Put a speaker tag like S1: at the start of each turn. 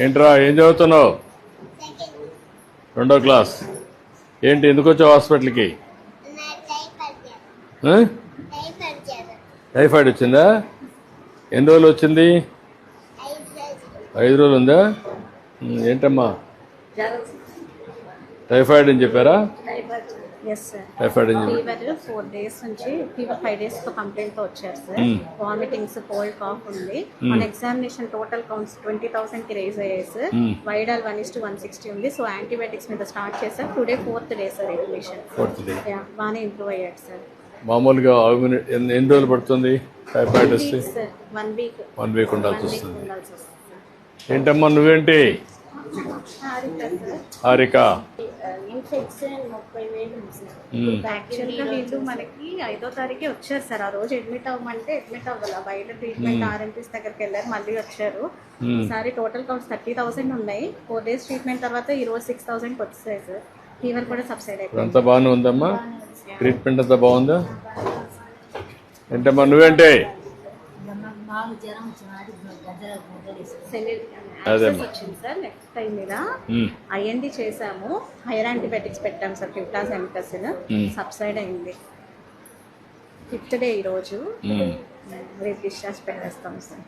S1: ఏంట్రా ఏం చదువుతున్నావు? 2వ క్లాస్. ఏంటి ఎందుకు వచ్చావు హాస్పిటల్కి? టైఫాయిడ్ వచ్చిందా? ఎన్ని రోజులు వచ్చింది? 5 రోజులు ఉందా? ఏంటమ్మా టైఫాయిడ్ అని చెప్పారా? టైఫాయిడ్
S2: 4 days నుంచి ఫీవర్ 5 days కంప్లైంట్ తో వచ్చారు సార్. వామిటింగ్స్, కోల్డ్, కాఫ్ ఉంది. మన ఎగ్జామినేషన్ టోటల్ కౌంట్స్ 20,000 కి రేజ్ అయ్యాయి సార్. వైడల్ 1:160 ఉంది. సో యాంటీబయాటిక్స్ మీద స్టార్ట్ చేశారు. Today 4th day sir admission. బాగానే ఇంప్రూవ్ అయ్యాడు సార్.
S1: మామూలుగా ఎన్ని రోజులు పడుతుంది టైఫాయిడ్ వస్తే? 1 week ఉండాల్సి వస్తుంది. ఏంటమ్మా నువ్వేంటి? హారిక.
S2: ఇన్ఫెక్షన్ 30,000 ఉంది సార్. యాక్చువల్గా వీళ్ళు మనకి 5వ తారీఖే వచ్చారు సార్. ఆ రోజు అడ్మిట్ అవ్వమంటే అడ్మిట్ అవ్వాలి. బయట ట్రీట్మెంట్ ఆర్ఎంపీస్ దగ్గరికి వెళ్ళారు, మళ్ళీ వచ్చారు. ఈసారి టోటల్ కౌంట్స్ 30,000 ఉన్నాయి. 4 days ట్రీట్మెంట్ తర్వాత ఈ రోజు 6,000కి వచ్చాయి సార్. ఫీవర్ కూడా సబ్సైడ్ అయిపోయింది.
S1: అంతా బాగానే ఉందమ్మా? ట్రీట్మెంట్ అంతా బాగుందా? ఏంటమ్మా నువ్వేంటే?
S2: వచ్చింది సార్. నెక్స్ట్ టైం మీద ఐఎన్డి చేసాము. హైయర్ యాంటీబయాటిక్స్ పెట్టాము సార్. క్యూటాజామికసిన్ సబ్సైడ్ అయింది. 5th day ఈరోజు. రేపు డిశ్చార్జ్ పెట్టేస్తాం సార్.